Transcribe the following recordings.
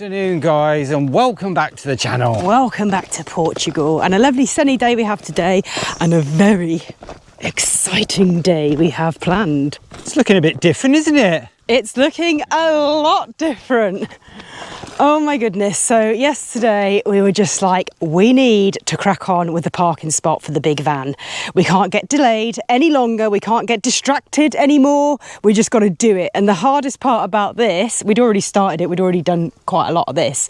afternoon, guys, and welcome back to the channel. Welcome back to Portugal, and a lovely sunny day we have today, and a very exciting day we have planned. It's looking a bit different, isn't it? It's looking a lot different. Oh my goodness. So yesterday we were just like, we need to crack on with the parking spot for the big van. We can't get delayed any longer. We can't get distracted anymore. We just got to do it. And the hardest part about this, we'd already started it, we'd already done quite a lot of this,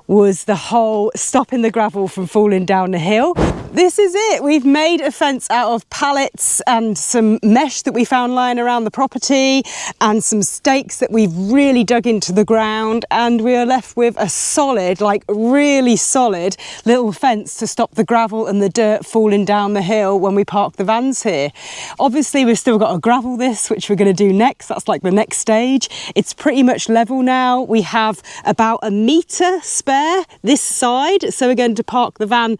was the whole stopping the gravel from falling down the hill. This is it. We've made a fence out of pallets and some mesh that we found lying around the property and some stakes that we've really dug into the ground, and we are left with a solid, like really solid little fence to stop the gravel and the dirt falling down the hill when we park the vans here. Obviously we've still got to gravel this, which we're going to do next. That's like the next stage. It's pretty much level now. We have about a metre spare this side, so we're going to park the van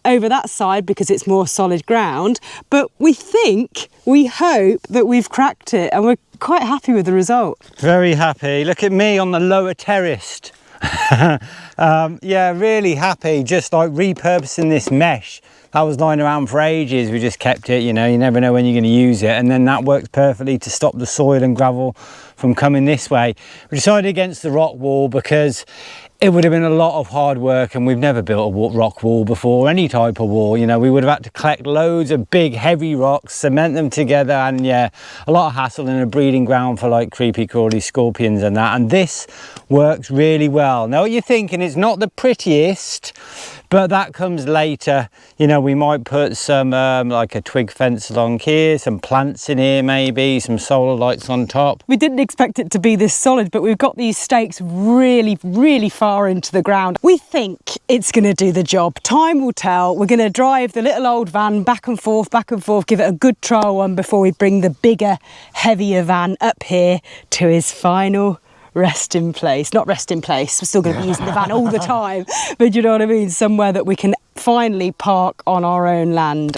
over that side because it's more solid ground, but we hope that we've cracked it, and we're quite happy with the result. Very happy. Look at me on the lower terrace. Yeah, really happy. Just like repurposing this mesh that was lying around for ages. We just kept it, you know, you never know when you're going to use it, and then that works perfectly to stop the soil and gravel from coming this way. We decided against the rock wall because it would have been a lot of hard work, and we've never built a rock wall before, any type of wall. You know, we would have had to collect loads of big heavy rocks, cement them together, and yeah, a lot of hassle and a breeding ground for like creepy crawly scorpions and that. And this works really well. Now what you're thinking, it's not the prettiest, but that comes later. You know, we might put some like a twig fence along here, some plants in here, maybe some solar lights on top. We didn't expect it to be this solid, but we've got these stakes really far into the ground. We think it's going to do the job. Time will tell. We're going to drive the little old van back and forth, give it a good trial one before we bring the bigger, heavier van up here to his final resting place. Not resting place, we're still going to be using the van all the time, but you know what I mean, somewhere that we can finally park on our own land.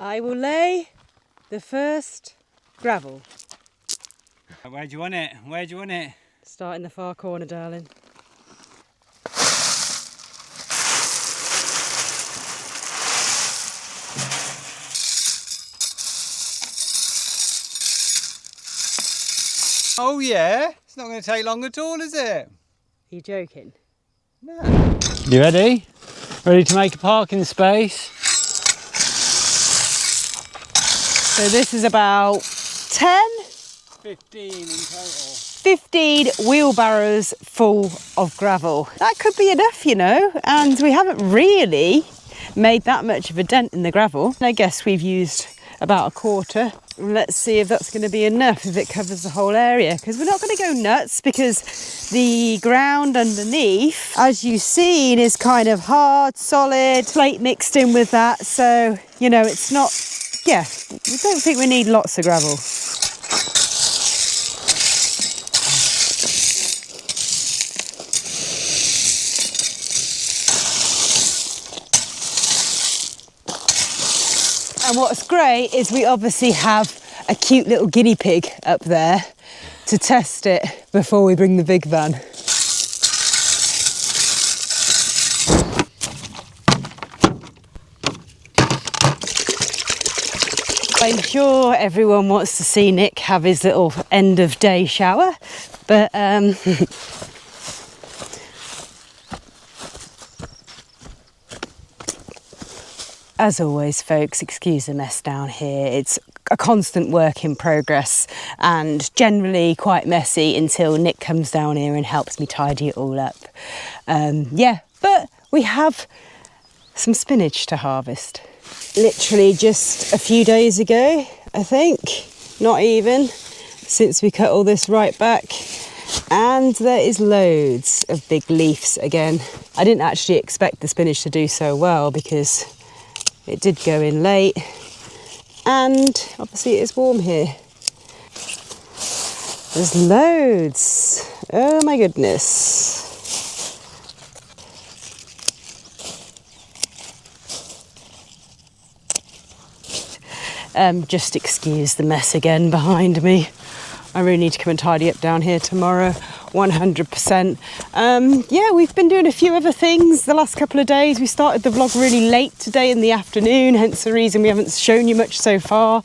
I will lay the first gravel. Where do you want it? Where do you want it? Start in the far corner, darling. Oh yeah? It's not going to take long at all, is it? Are you joking? No. You ready? Ready to make a parking space? So this is about 10? 15 in total. 15 wheelbarrows full of gravel. That could be enough, you know, and we haven't really made that much of a dent in the gravel. I guess we've used about a quarter. Let's see if that's going to be enough, if it covers the whole area, because we're not going to go nuts, because the ground underneath, as you've seen, is kind of hard, solid, slate mixed in with that, so, you know, it's not, yeah, we don't think we need lots of gravel. And what's great is we obviously have a cute little guinea pig up there to test it before we bring the big van. I'm sure everyone wants to see Nick have his little end of day shower, but as always, folks, excuse the mess down here. It's a constant work in progress and generally quite messy until Nick comes down here and helps me tidy it all up. Yeah, but we have some spinach to harvest. Literally just a few days ago, I think, not even, since we cut all this right back. And there is loads of big leaves again. I didn't actually expect the spinach to do so well because it did go in late, and obviously it is warm here. There's loads. Oh my goodness. Just excuse the mess again behind me. I really need to come and tidy up down here tomorrow, 100%. Yeah, we've been doing a few other things the last couple of days. We started the vlog really late today in the afternoon, hence the reason we haven't shown you much so far.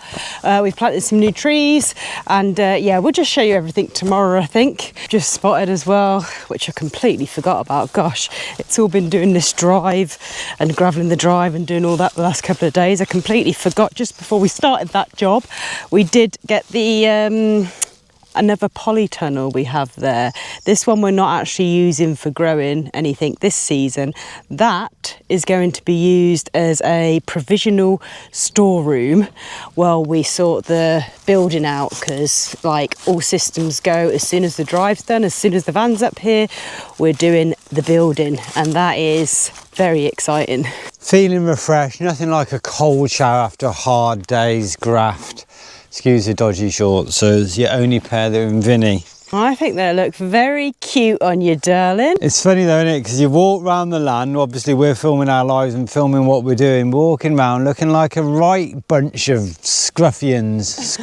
We've planted some new trees, and yeah, we'll just show you everything tomorrow, I think. Just spotted as well, which I completely forgot about. Gosh, it's all been doing this drive and gravelling the drive and doing all that the last couple of days. I completely forgot just before we started that job. We did get the another polytunnel we have there. This one we're not actually using for growing anything this season. That is going to be used as a provisional storeroom while we sort the building out, because like all systems go, as soon as the drive's done, as soon as the van's up here, we're doing the building, and that is very exciting. Feeling refreshed, nothing like a cold shower after a hard day's graft. Excuse the dodgy shorts, so it's your only pair that are in Vinny. I think they look very cute on you, darling. It's funny though, isn't it? Because you walk around the land, obviously we're filming our lives and filming what we're doing, walking around looking like a right bunch of scruffians.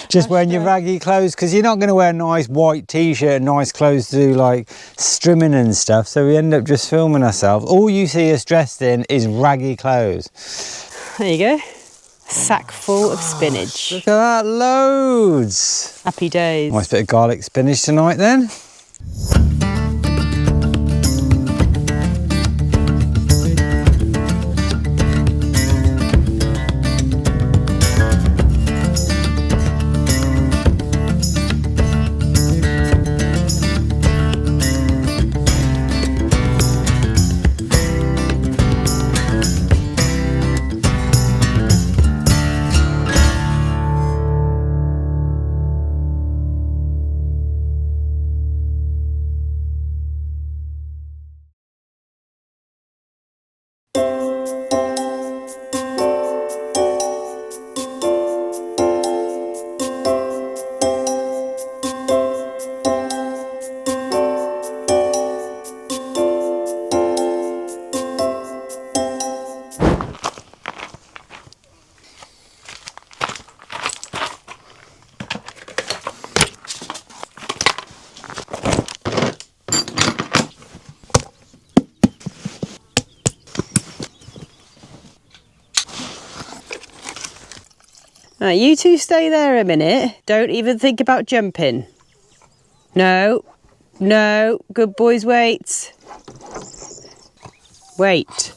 Just wearing your raggy clothes, because you're not going to wear a nice white t-shirt and nice clothes to do like strimming and stuff, so we end up just filming ourselves. All you see us dressed in is raggy clothes. There you go. Sack full of spinach. Look at that, loads. Happy days. Nice bit of garlic spinach tonight then. Now, you two stay there a minute. Don't even think about jumping. No, no, good boys, wait. Wait.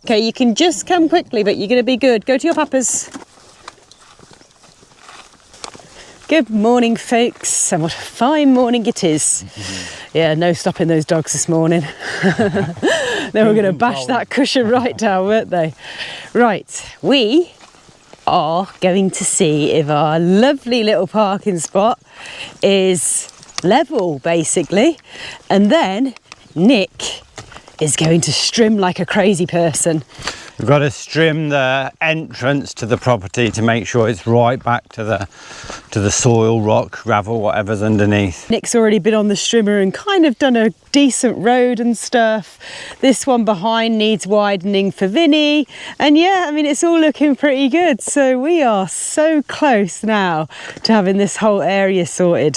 Okay, you can just come quickly, but you're going to be good. Go to your papas. Good morning, folks, and what a fine morning it is. Yeah, no stopping those dogs this morning. They were going to bash that cushion right down, weren't they? Right, we are going to see if our lovely little parking spot is level, basically, and then Nick is going to strim like a crazy person. We've got to strim the entrance to the property to make sure it's right back to the soil, rock, gravel, whatever's underneath. Nick's already been on the strimmer and kind of done a decent road and stuff. This one behind needs widening for Vinny. And yeah, I mean, it's all looking pretty good. So we are so close now to having this whole area sorted.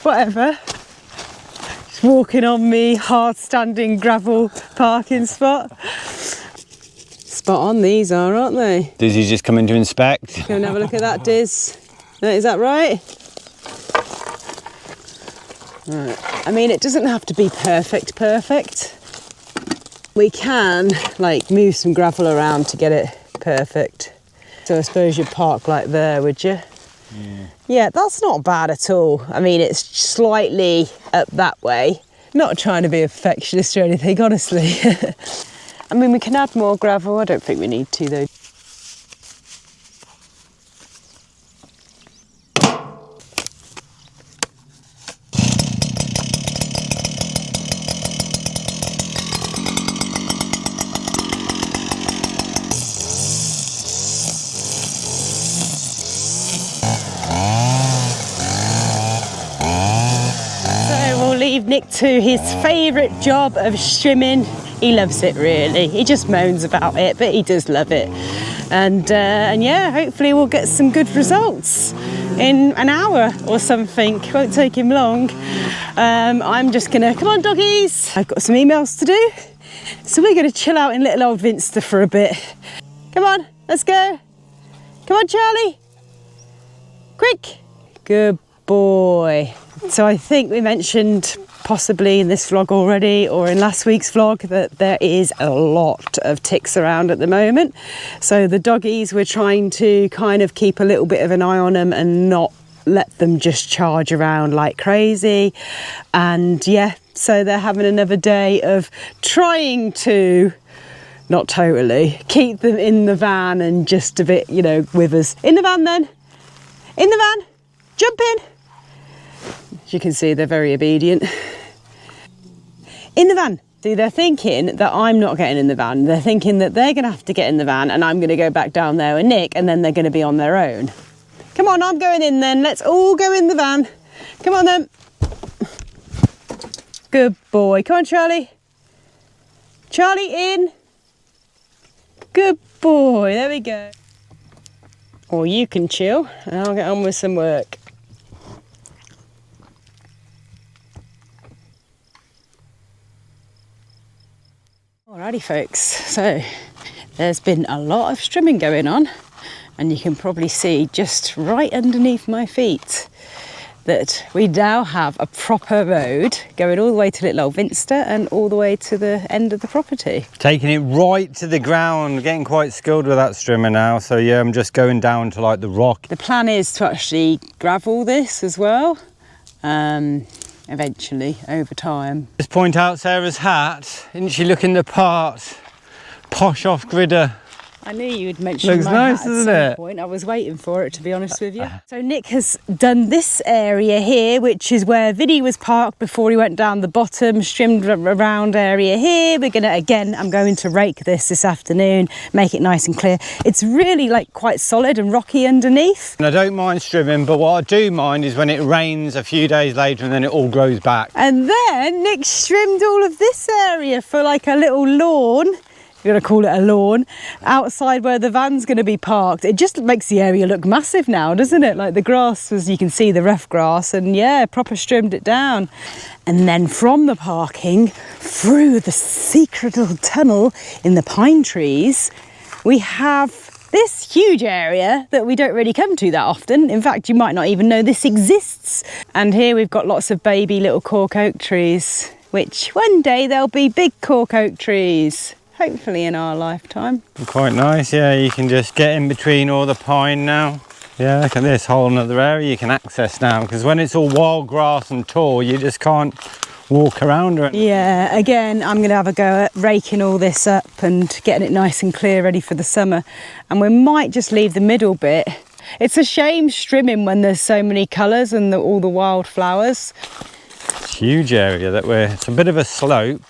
Whatever. Just walking on me, hard standing gravel parking spot. Spot on these are, aren't they? Dizzy's just coming to inspect. Go and have a look at that, Diz. Is that right? Right. I mean, it doesn't have to be perfect. We can, like, move some gravel around to get it perfect. So I suppose you'd park like there, would you? Yeah. Yeah, that's not bad at all. I mean, it's slightly up that way. Not trying to be a perfectionist or anything, honestly. I mean, we can add more gravel. I don't think we need to, though. Nick to his favourite job of strimming. He loves it, really. He just moans about it, but he does love it. And yeah, hopefully we'll get some good results in an hour or something. Won't take him long. I'm just gonna, come on doggies. I've got some emails to do. So we're gonna chill out in little old Vinster for a bit. Come on, let's go. Come on, Charlie. Quick. Good boy. So I think we mentioned possibly in this vlog already or in last week's vlog that there is a lot of ticks around at the moment. So the doggies, we're trying to kind of keep a little bit of an eye on them and not let them just charge around like crazy. And yeah, so they're having another day of trying to, not totally, keep them in the van and just a bit, you know, with us. In the van then. In the van. Jump in. As you can see, they're very obedient. In the van. See, they're thinking that I'm not getting in the van. They're thinking that they're going to have to get in the van and I'm going to go back down there with Nick and then they're going to be on their own. Come on, I'm going in then. Let's all go in the van. Come on then. Good boy. Come on, Charlie. Charlie, in. Good boy. There we go. Or you can chill and I'll get on with some work. Alrighty folks, so there's been a lot of strimming going on and you can probably see just right underneath my feet that we now have a proper road going all the way to Little Old Vinster and all the way to the end of the property. Taking it right to the ground, getting quite skilled with that strimmer now, so yeah, I'm just going down to like the rock. The plan is to actually gravel this as well. Eventually, over time. Just point out Sarah's hat. Isn't she looking the part? Posh off-gridder. I knew you'd mention Looks my nice, hat at doesn't some it? point. I was waiting for it, to be honest with you. So Nick has done this area here, which is where Vinny was parked before he went down the bottom, strimmed around area here. We're gonna, again, I'm going to rake this afternoon, make it nice and clear. It's really like quite solid and rocky underneath. And I don't mind strimming, but what I do mind is when it rains a few days later and then it all grows back. And then Nick trimmed all of this area for like a little lawn. We're going to call it a lawn, outside where the van's going to be parked. It just makes the area look massive now, doesn't it? Like the grass, as you can see, the rough grass, and yeah, proper trimmed it down. And then from the parking, through the secret little tunnel in the pine trees, we have this huge area that we don't really come to that often. In fact, you might not even know this exists. And here we've got lots of baby little cork oak trees, which one day they'll be big cork oak trees. Hopefully in our lifetime. Quite nice, yeah, you can just get in between all the pine now. Yeah, look at this whole another area you can access now, because when it's all wild grass and tall, you just can't walk around it. Yeah, again, I'm going to have a go at raking all this up and getting it nice and clear, ready for the summer. And we might just leave the middle bit. It's a shame strimming when there's so many colours and all the wild flowers. It's a huge area that it's a bit of a slope.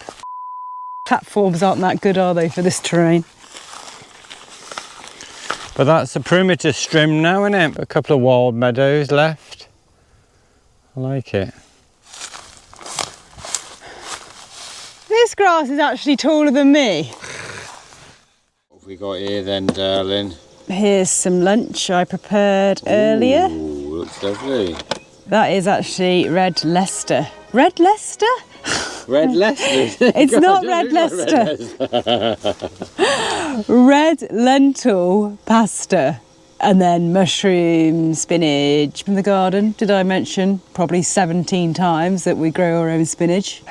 Platforms aren't that good, are they, for this terrain? But that's the perimeter strim now, isn't it? A couple of wild meadows left. I like it. This grass is actually taller than me. What have we got here then, darling? Here's some lunch I prepared earlier. Ooh, looks lovely. That is actually red Leicester. Red Leicester? Red Leicester? It's not red Leicester. Red lentil pasta. And then mushroom, spinach from the garden. Did I mention probably 17 times that we grow our own spinach?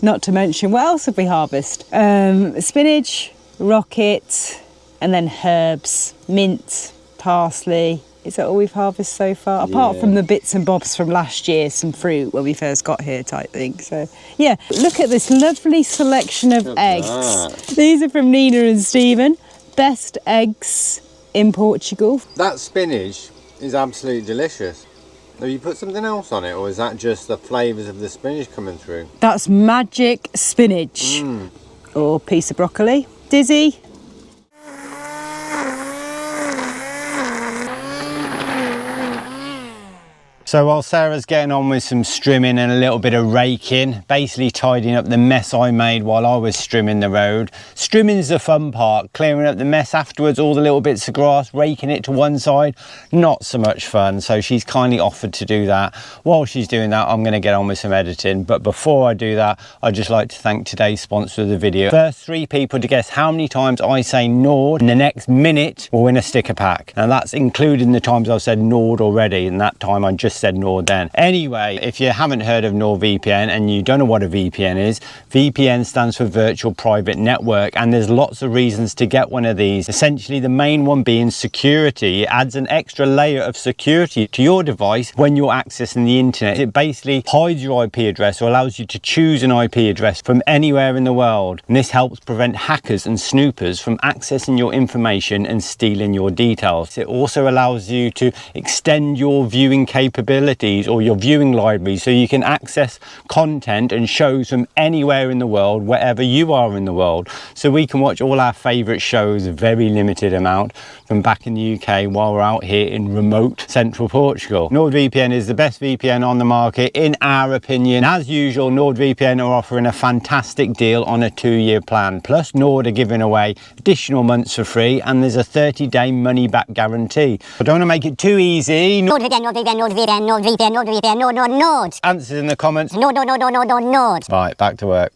Not to mention, what else have we harvested? Spinach, rocket, and then herbs, mint, parsley. Is that all we've harvested so far? Apart from the bits and bobs from last year, some fruit when we first got here type thing. So yeah, look at this lovely selection of eggs. These are from Nina and Stephen. Best eggs in Portugal. That spinach is absolutely delicious. Have you put something else on it, or is that just the flavours of the spinach coming through? That's magic spinach. Or piece of broccoli. Dizzy. So while Sarah's getting on with some strimming and a little bit of raking, basically tidying up the mess I made while I was strimming the road. Strimming's the fun part, clearing up the mess afterwards, all the little bits of grass, raking it to one side, not so much fun. So she's kindly offered to do that. While she's doing that, I'm going to get on with some editing. But before I do that, I'd just like to thank today's sponsor of the video. First 3 people to guess how many times I say Nord in the next minute will win a sticker pack. Now that's including the times I've said Nord already, and that time I just said Nord then. Anyway, if you haven't heard of NordVPN and you don't know what a VPN is, VPN stands for Virtual Private Network, and there's lots of reasons to get one of these. Essentially, the main one being security. It adds an extra layer of security to your device when you're accessing the internet. It basically hides your IP address or allows you to choose an IP address from anywhere in the world. And this helps prevent hackers and snoopers from accessing your information and stealing your details. It also allows you to extend your viewing capabilities or your viewing library, so you can access content and shows from anywhere in the world, wherever you are in the world. So we can watch all our favourite shows, a very limited amount, from back in the UK while we're out here in remote central Portugal. NordVPN is the best VPN on the market in our opinion. As usual, NordVPN are offering a fantastic deal on a 2-year plan. Plus Nord are giving away additional months for free, and there's a 30-day money-back guarantee. I don't want to make it too easy. NordVPN, Nord. Answers in the comments. Nord. Right, back to work.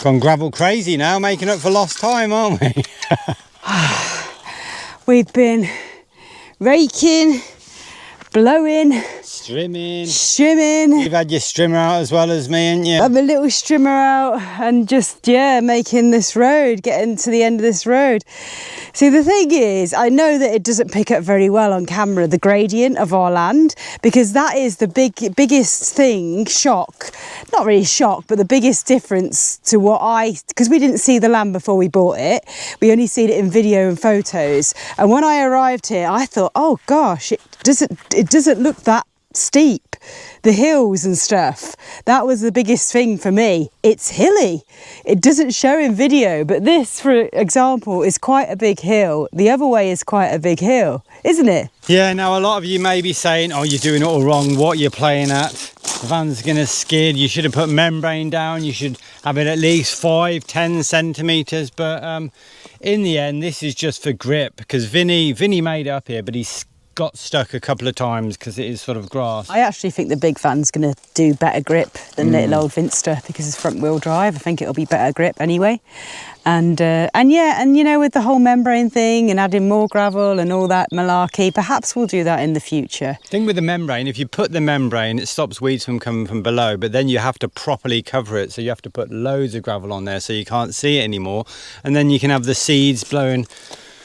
Gone gravel crazy now, making up for lost time, aren't we? We've been raking, blowing, strimming. You've had your strimmer out as well as me, haven't you? Have a little strimmer out and just, yeah, making this road, getting to the end of this road. See, the thing is, I know that it doesn't pick up very well on camera, the gradient of our land, because that is the biggest thing, shock, not really shock, but the biggest difference to what because we didn't see the land before we bought it. We only seen it in video and photos. And when I arrived here, I thought, oh gosh, it doesn't look that steep. The hills and stuff, that was the biggest thing for me. It's hilly. It doesn't show in video, but this, for example, is quite a big hill. The other way is quite a big hill, isn't it? Yeah, now a lot of you may be saying, oh, you're doing it all wrong, what you're playing at. The van's gonna skid, you should have put membrane down, you should have it at least 5-10 centimetres, but in the end, this is just for grip, because Vinny made it up here, but he's got stuck a couple of times because it is sort of grass. I actually think the big van's going to do better grip than little old Vinster because it's front wheel drive. I think it'll be better grip anyway. And you know, with the whole membrane thing and adding more gravel and all that malarkey, perhaps we'll do that in the future. The thing with the membrane, if you put the membrane, it stops weeds from coming from below, but then you have to properly cover it. So you have to put loads of gravel on there so you can't see it anymore. And then you can have the seeds blowing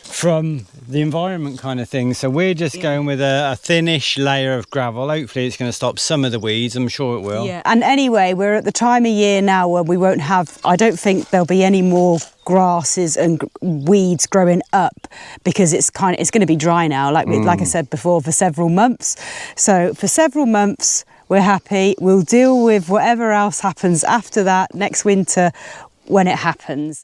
from the environment kind of thing. So we're just going with a thinnish layer of gravel. Hopefully it's going to stop some of the weeds. I'm sure it will. Yeah. And anyway, we're at the time of year now where we won't have, I don't think there'll be any more grasses and weeds growing up because it's going to be dry now, like I said before, for several months. So for several months we're happy. We'll deal with whatever else happens after that next winter when it happens.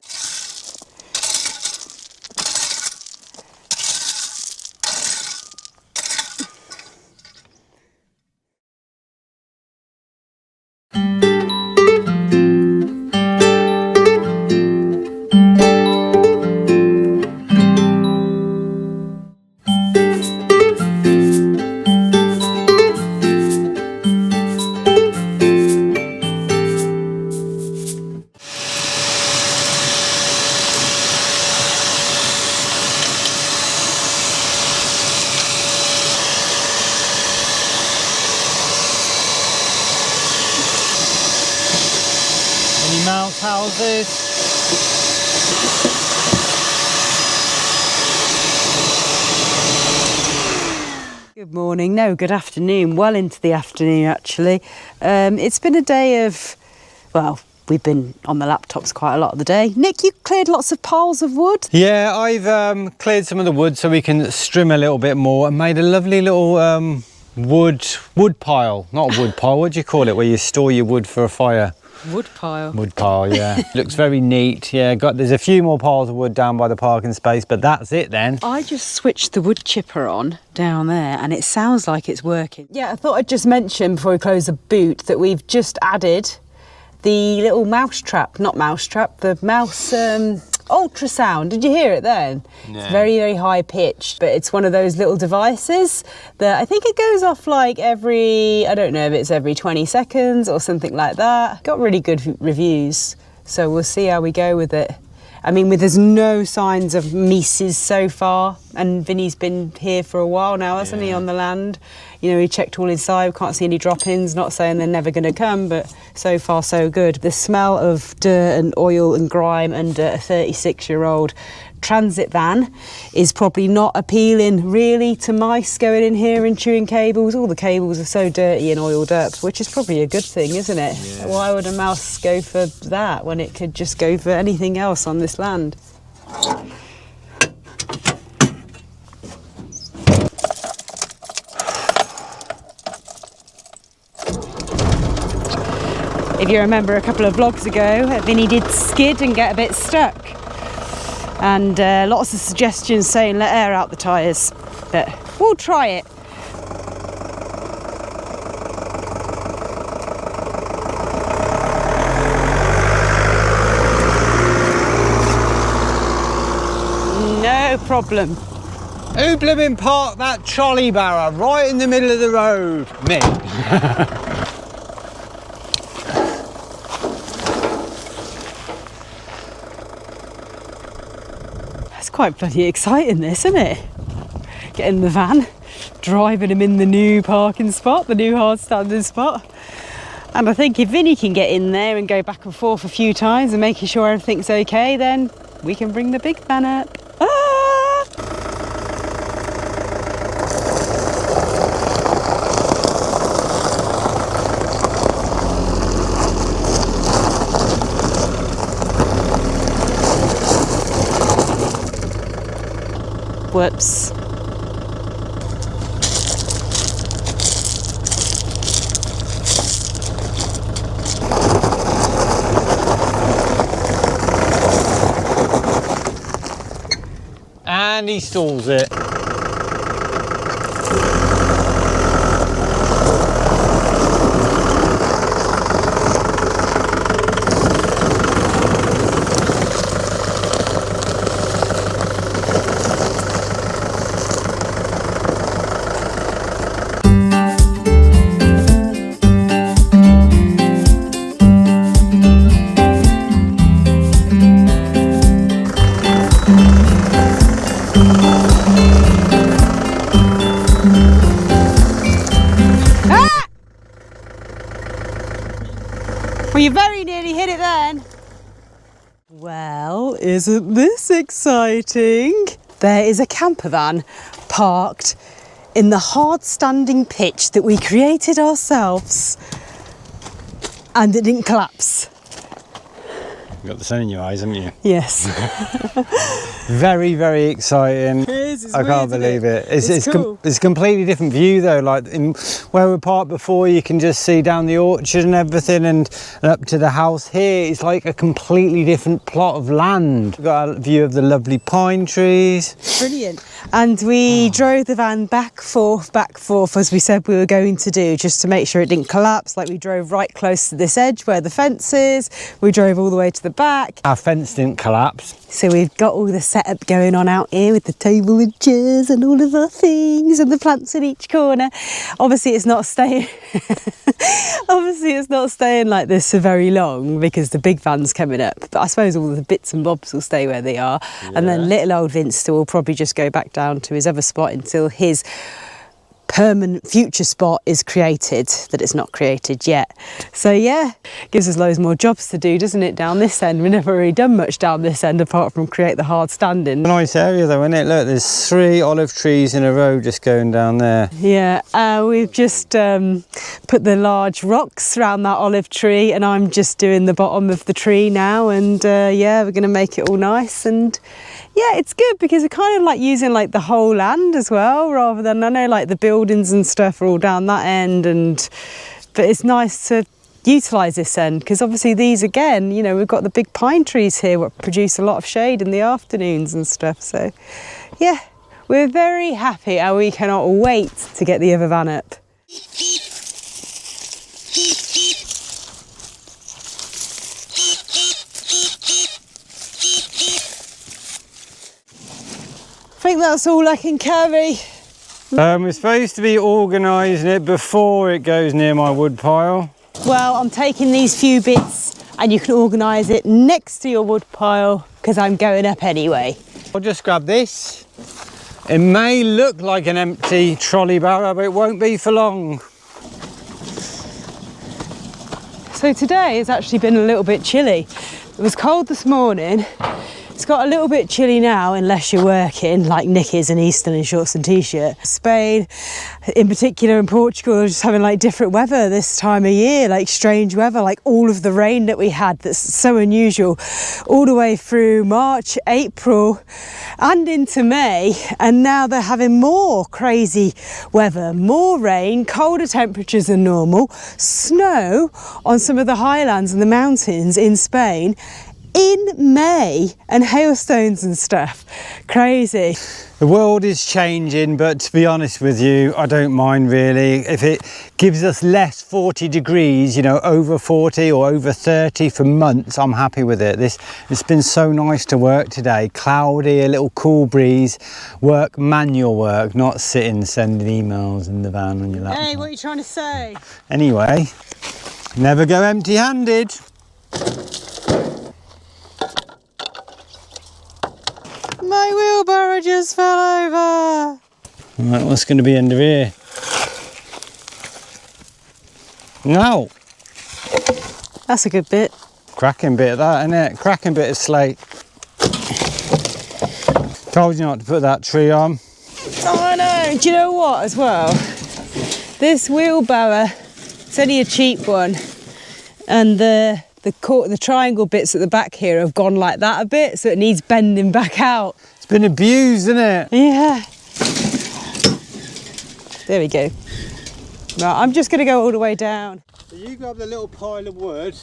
houses. Good morning, no, good afternoon, well into the afternoon actually. It's been a day of, well, we've been on the laptops quite a lot of the day. Nick, you cleared lots of piles of wood. Yeah, I've cleared some of the wood so we can strim a little bit more and made a lovely little wood pile. Not a wood pile, what do you call it, where you store your wood for a fire? Wood pile. Wood pile, yeah. Looks very neat. Yeah, there's a few more piles of wood down by the parking space, but that's it then. I just switched the wood chipper on down there and it sounds like it's working. Yeah, I thought I'd just mention before we close the boot that we've just added the little mouse trap, the mouse ultrasound. Did you hear it then? No. It's very, very high pitched, but it's one of those little devices that I think it goes off like every, I don't know if it's every 20 seconds or something like that. Got really good reviews, so we'll see how we go with it. I mean, there's no signs of mices so far, and Vinny's been here for a while now, hasn't he, on the land? You know, he checked all inside, can't see any drop-ins, not saying they're never going to come, but so far so good. The smell of dirt and oil and grime under a 36-year-old transit van is probably not appealing really to mice going in here and chewing cables. All the cables are so dirty and oiled up, which is probably a good thing, isn't it? Yeah. Why would a mouse go for that when it could just go for anything else on this land? If you remember a couple of vlogs ago, Vinny did skid and get a bit stuck. And lots of suggestions saying let air out the tyres, but we'll try it. No problem. Who blooming parked that trolley barrow right in the middle of the road? Me. Quite bloody exciting this, isn't it? Getting the van, driving him in the new parking spot, the new hard standing spot. And I think if Vinny can get in there and go back and forth a few times and making sure everything's okay, then we can bring the big van up. Ah! Whoops. And he stalls it. Well, you very nearly hit it then. Well, isn't this exciting? There is a camper van parked in the hard standing pitch that we created ourselves, and it didn't collapse. You've got the sun in your eyes, haven't you? Yes. Very, very exciting. I can't believe it. It's cool. It's a completely different view though. Like where we're parked before, you can just see down the orchard and everything, and up to the house here. It's like a completely different plot of land. We've got a view of the lovely pine trees. Brilliant. And we drove the van back, forth, as we said we were going to do, just to make sure it didn't collapse. Like we drove right close to this edge where the fence is. We drove all the way to the back. Our fence didn't collapse. So we've got all the setup going on out here with the table and chairs and all of our things and the plants in each corner. Obviously it's not staying like this for very long because the big van's coming up, but I suppose all the bits and bobs will stay where they are. Yeah. And then little old Vince will probably just go back down to his other spot until his permanent future spot is created, that it's not created yet. So yeah, gives us loads more jobs to do, doesn't it, down this end? We've never really done much down this end apart from create the hard standing. Nice area though, isn't it? Look, there's 3 olive trees in a row just going down there. Yeah, we've just put the large rocks around that olive tree, and I'm just doing the bottom of the tree now, and yeah, we're going to make it all nice. And yeah, it's good because we're kind of like using like the whole land as well, rather than, I know like the buildings and stuff are all down that end, but it's nice to utilise this end because obviously these, again, you know, we've got the big pine trees here that produce a lot of shade in the afternoons and stuff. So yeah, we're very happy and we cannot wait to get the other van up. I think that's all I can carry. We're supposed to be organising it before it goes near my wood pile. Well, I'm taking these few bits and you can organise it next to your wood pile because I'm going up anyway. I'll just grab this. It may look like an empty trolley barrow, but it won't be for long. So today it's actually been a little bit chilly. It was cold this morning. It's got a little bit chilly now unless you're working, like Nick is in Eastern in shorts and t-shirt. Spain, in particular, in Portugal, are just having like different weather this time of year, like strange weather, like all of the rain that we had that's so unusual, all the way through March, April and into May. And now they're having more crazy weather, more rain, colder temperatures than normal, snow on some of the highlands and the mountains in Spain in May, and hailstones and stuff. Crazy. The world is changing, but to be honest with you, I don't mind really. If it gives us less 40 degrees, you know, over 40 or over 30 for months, I'm happy with it. It's been so nice to work today. Cloudy, a little cool breeze, work, manual work, not sitting sending emails in the van on your laptop. Hey, what are you trying to say? Anyway, never go empty-handed. My wheelbarrow just fell over. Right, what's going to be under here? No. That's a good bit. Cracking bit of that, isn't it? Cracking bit of slate. Told you not to put that tree on. Oh, I know. Do you know what as well? This wheelbarrow, it's only a cheap one. And the triangle bits at the back here have gone like that a bit, so it needs bending back out. It's been abused, isn't it? Yeah. There we go. Right, I'm just going to go all the way down. So you grab the little pile of wood.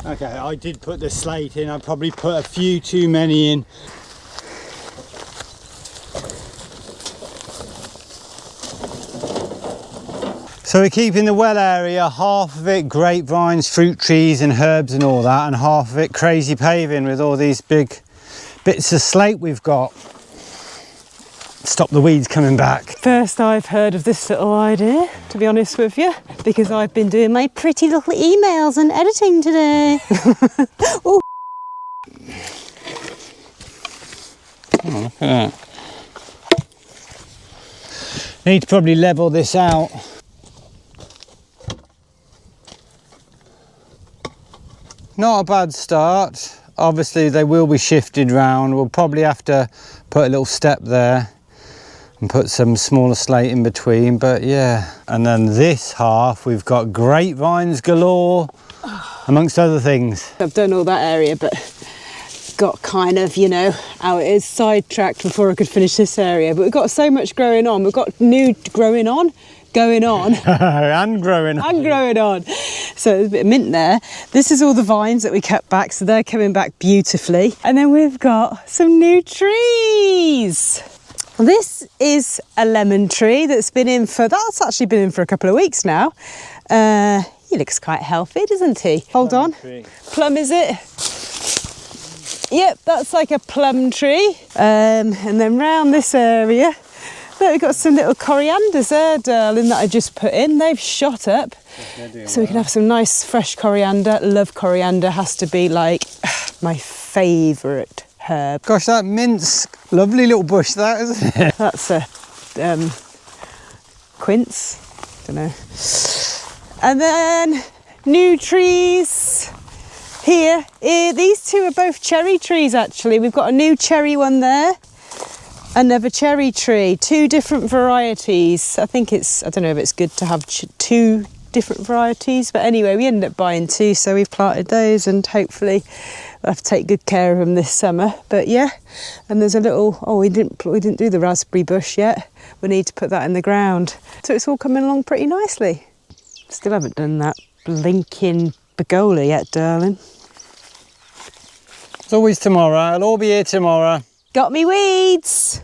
Okay, I did put the slate in. I probably put a few too many in. So we're keeping the well area, half of it grapevines, fruit trees and herbs and all that, and half of it crazy paving with all these big bits of slate we've got. Stop the weeds coming back. First I've heard of this little idea, to be honest with you, because I've been doing my pretty little emails and editing today. Oh, look at that. Need to probably level this out. Not a bad start. Obviously they will be shifted round. We'll probably have to put a little step there and put some smaller slate in between, but yeah. And then this half we've got grapevines galore, amongst other things. I've done all that area, but got kind of, you know, how it is, sidetracked before I could finish this area. But we've got so much growing on. We've got new going on. And growing on. So there's a bit of mint there. This is all the vines that we cut back, so they're coming back beautifully. And then we've got some new trees. This is a lemon tree that's actually been in for a couple of weeks now. He looks quite healthy, doesn't he? Hold on. Plum, is it? Yep, that's like a plum tree. And then round this area, look, we've got some little corianders there, darling, that I just put in. They've shot up. So we can have some nice fresh coriander. Love coriander, has to be like my favourite herb. Gosh, that mint's lovely little bush, that, isn't it? That's a quince, don't know. And then new trees here. These two are both cherry trees actually. We've got a new cherry one there, another cherry tree, two different varieties. I think it's, I don't know if it's good to have two different varieties, but anyway, we ended up buying two, so we've planted those and hopefully we'll have to take good care of them this summer. But yeah, and there's a little, oh, we didn't do the raspberry bush yet. We need to put that in the ground. So it's all coming along pretty nicely. Still haven't done that blinking pergola yet, darling. It's always tomorrow. I'll all be here tomorrow. Got me weeds.